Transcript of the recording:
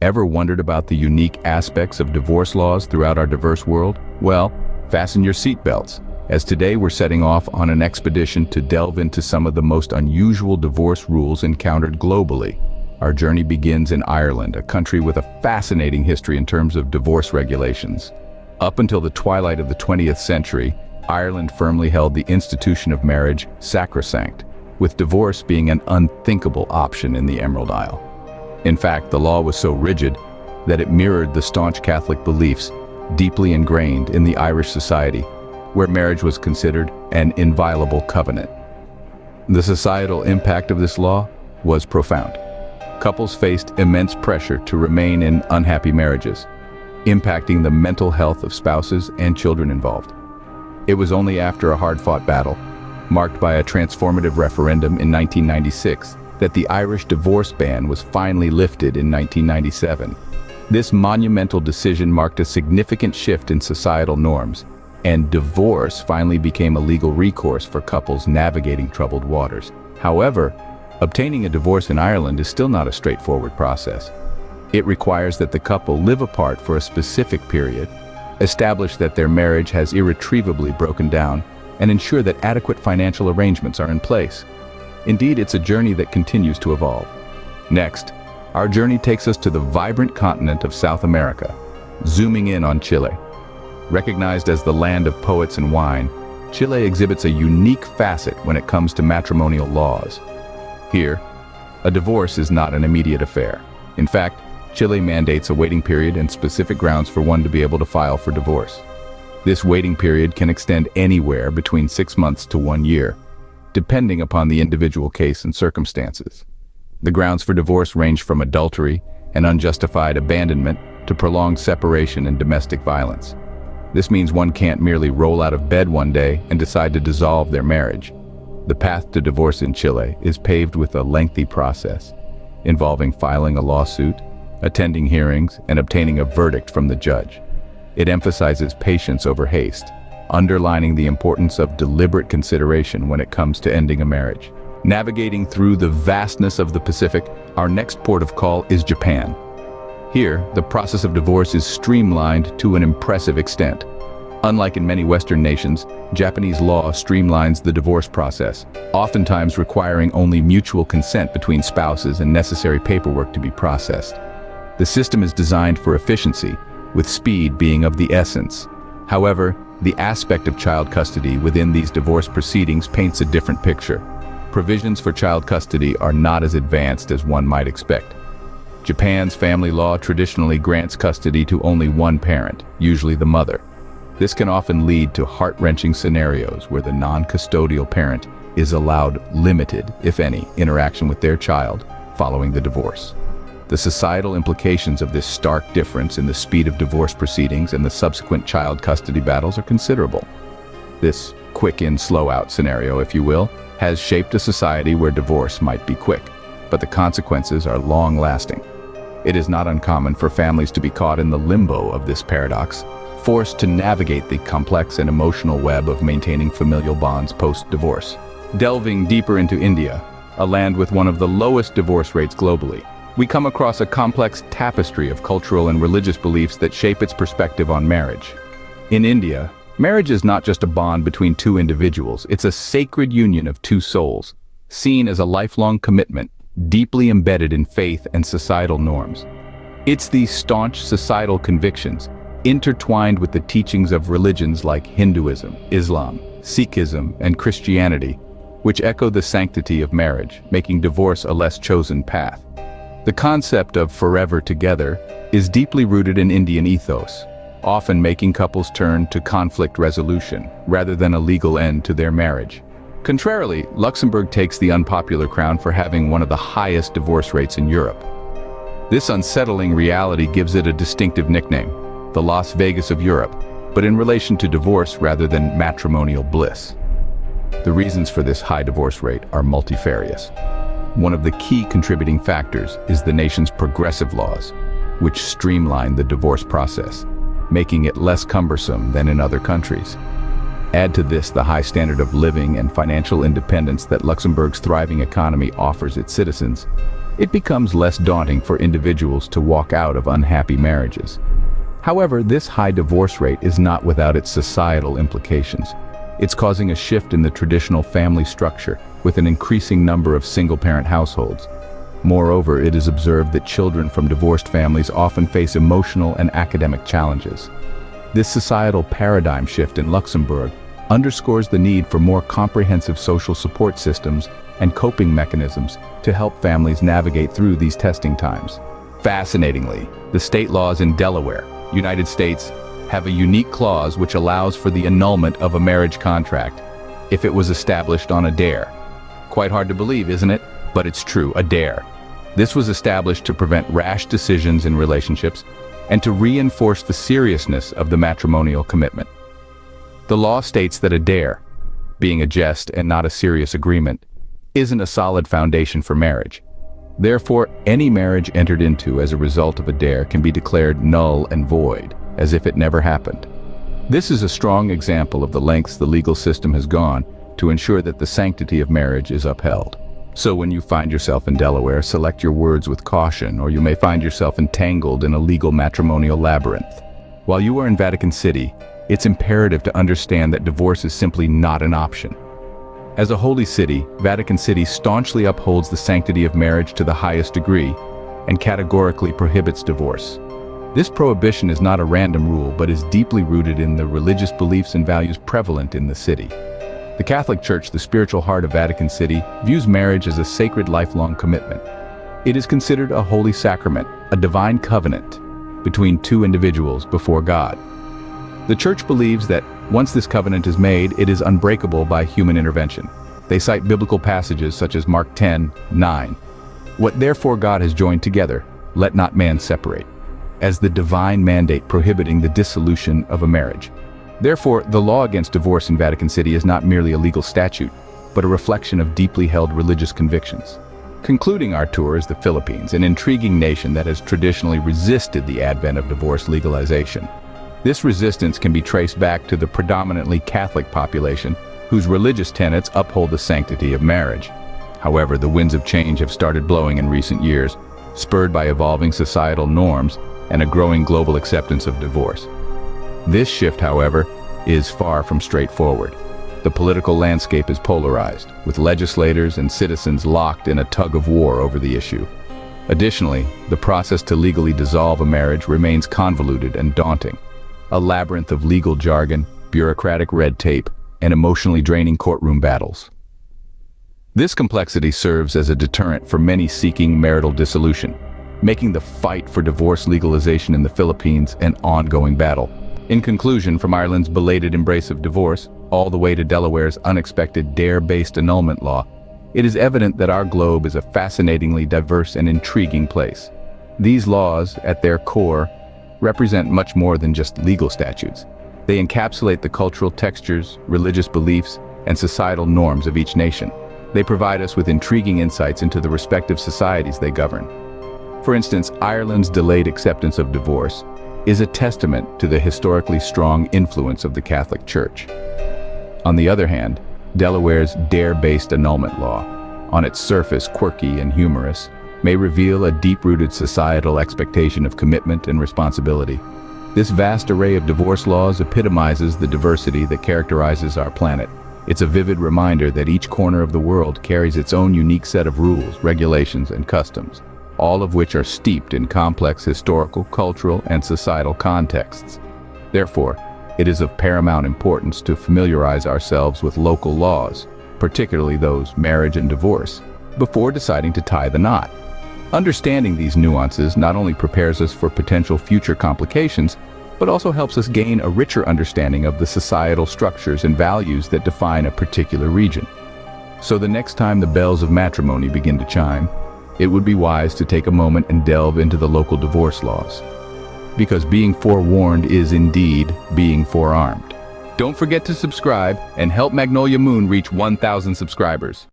Ever wondered about the unique aspects of divorce laws throughout our diverse world? Well, fasten your seatbelts, as today we're setting off on an expedition to delve into some of the most unusual divorce rules encountered globally. Our journey begins in Ireland, a country with a fascinating history in terms of divorce regulations. Up until the twilight of the 20th century, Ireland firmly held the institution of marriage sacrosanct, with divorce being an unthinkable option in the Emerald Isle. In fact, the law was so rigid that it mirrored the staunch Catholic beliefs deeply ingrained in the Irish society, where marriage was considered an inviolable covenant. The societal impact of this law was profound. Couples faced immense pressure to remain in unhappy marriages, impacting the mental health of spouses and children involved. It was only after a hard-fought battle, marked by a transformative referendum in 1996, that the Irish divorce ban was finally lifted in 1997. This monumental decision marked a significant shift in societal norms, and divorce finally became a legal recourse for couples navigating troubled waters. However, obtaining a divorce in Ireland is still not a straightforward process. It requires that the couple live apart for a specific period, establish that their marriage has irretrievably broken down, and ensure that adequate financial arrangements are in place. Indeed, it's a journey that continues to evolve. Next, our journey takes us to the vibrant continent of South America, zooming in on Chile. Recognized as the land of poets and wine, Chile exhibits a unique facet when it comes to matrimonial laws. Here, a divorce is not an immediate affair. In fact, Chile mandates a waiting period and specific grounds for one to be able to file for divorce. This waiting period can extend anywhere between 6 months to 1 year, depending upon the individual case and circumstances. The grounds for divorce range from adultery and unjustified abandonment to prolonged separation and domestic violence. This means one can't merely roll out of bed one day and decide to dissolve their marriage. The path to divorce in Chile is paved with a lengthy process, involving filing a lawsuit, attending hearings, and obtaining a verdict from the judge. It emphasizes patience over haste, underlining the importance of deliberate consideration when it comes to ending a marriage. Navigating through the vastness of the Pacific, our next port of call is Japan. Here, the process of divorce is streamlined to an impressive extent. Unlike in many Western nations, Japanese law streamlines the divorce process, oftentimes requiring only mutual consent between spouses and necessary paperwork to be processed. The system is designed for efficiency, with speed being of the essence. However, the aspect of child custody within these divorce proceedings paints a different picture. Provisions for child custody are not as advanced as one might expect. Japan's family law traditionally grants custody to only one parent, usually the mother. This can often lead to heart-wrenching scenarios where the non-custodial parent is allowed limited, if any, interaction with their child following the divorce. The societal implications of this stark difference in the speed of divorce proceedings and the subsequent child custody battles are considerable. This quick-in, slow-out scenario, if you will, has shaped a society where divorce might be quick, but the consequences are long-lasting. It is not uncommon for families to be caught in the limbo of this paradox, forced to navigate the complex and emotional web of maintaining familial bonds post-divorce. Delving deeper into India, a land with one of the lowest divorce rates globally, we come across a complex tapestry of cultural and religious beliefs that shape its perspective on marriage. In India, marriage is not just a bond between two individuals, it's a sacred union of two souls, seen as a lifelong commitment, deeply embedded in faith and societal norms. It's these staunch societal convictions, intertwined with the teachings of religions like Hinduism, Islam, Sikhism, and Christianity, which echo the sanctity of marriage, making divorce a less chosen path. The concept of forever together is deeply rooted in Indian ethos, often making couples turn to conflict resolution rather than a legal end to their marriage. Contrarily, Luxembourg takes the unpopular crown for having one of the highest divorce rates in Europe. This unsettling reality gives it a distinctive nickname, the Las Vegas of Europe, but in relation to divorce rather than matrimonial bliss. The reasons for this high divorce rate are multifarious. One of the key contributing factors is the nation's progressive laws, which streamline the divorce process, making it less cumbersome than in other countries. Add to this the high standard of living and financial independence that Luxembourg's thriving economy offers its citizens, it becomes less daunting for individuals to walk out of unhappy marriages. However, this high divorce rate is not without its societal implications. It's causing a shift in the traditional family structure, with an increasing number of single-parent households. Moreover, it is observed that children from divorced families often face emotional and academic challenges. This societal paradigm shift in Luxembourg underscores the need for more comprehensive social support systems and coping mechanisms to help families navigate through these testing times. Fascinatingly, the state laws in Delaware, United States, have a unique clause which allows for the annulment of a marriage contract if it was established on a dare. Quite hard to believe, isn't it? But it's true, a dare. This was established to prevent rash decisions in relationships and to reinforce the seriousness of the matrimonial commitment. The law states that a dare, being a jest and not a serious agreement, isn't a solid foundation for marriage. Therefore, any marriage entered into as a result of a dare can be declared null and void, as if it never happened. This is a strong example of the lengths the legal system has gone to ensure that the sanctity of marriage is upheld. So when you find yourself in Delaware, select your words with caution, or you may find yourself entangled in a legal matrimonial labyrinth. While you are in Vatican City, it's imperative to understand that divorce is simply not an option. As a holy city, Vatican City staunchly upholds the sanctity of marriage to the highest degree and categorically prohibits divorce. This prohibition is not a random rule, but is deeply rooted in the religious beliefs and values prevalent in the city. The Catholic Church, the spiritual heart of Vatican City, views marriage as a sacred lifelong commitment. It is considered a holy sacrament, a divine covenant between two individuals before God. The Church believes that once this covenant is made, it is unbreakable by human intervention. They cite biblical passages such as Mark 10:9. What therefore God has joined together, let not man separate, as the divine mandate prohibiting the dissolution of a marriage. Therefore, the law against divorce in Vatican City is not merely a legal statute, but a reflection of deeply held religious convictions. Concluding our tour is the Philippines, an intriguing nation that has traditionally resisted the advent of divorce legalization. This resistance can be traced back to the predominantly Catholic population, whose religious tenets uphold the sanctity of marriage. However, the winds of change have started blowing in recent years, spurred by evolving societal norms and a growing global acceptance of divorce. This shift, however, is far from straightforward. The political landscape is polarized, with legislators and citizens locked in a tug-of-war over the issue. Additionally, the process to legally dissolve a marriage remains convoluted and daunting, a labyrinth of legal jargon, bureaucratic red tape, and emotionally draining courtroom battles. This complexity serves as a deterrent for many seeking marital dissolution, making the fight for divorce legalization in the Philippines an ongoing battle. In conclusion, from Ireland's belated embrace of divorce, all the way to Delaware's unexpected dare-based annulment law, it is evident that our globe is a fascinatingly diverse and intriguing place. These laws, at their core, represent much more than just legal statutes. They encapsulate the cultural textures, religious beliefs, and societal norms of each nation. They provide us with intriguing insights into the respective societies they govern. For instance, Ireland's delayed acceptance of divorce is a testament to the historically strong influence of the Catholic Church. On the other hand, Delaware's dare-based annulment law, on its surface quirky and humorous, may reveal a deep-rooted societal expectation of commitment and responsibility. This vast array of divorce laws epitomizes the diversity that characterizes our planet. It's a vivid reminder that each corner of the world carries its own unique set of rules, regulations, and customs, all of which are steeped in complex historical, cultural, and societal contexts. Therefore, it is of paramount importance to familiarize ourselves with local laws, particularly those marriage and divorce, before deciding to tie the knot. Understanding these nuances not only prepares us for potential future complications, but also helps us gain a richer understanding of the societal structures and values that define a particular region. So the next time the bells of matrimony begin to chime, it would be wise to take a moment and delve into the local divorce laws. Because being forewarned is indeed being forearmed. Don't forget to subscribe and help Magnolia Moon reach 1,000 subscribers.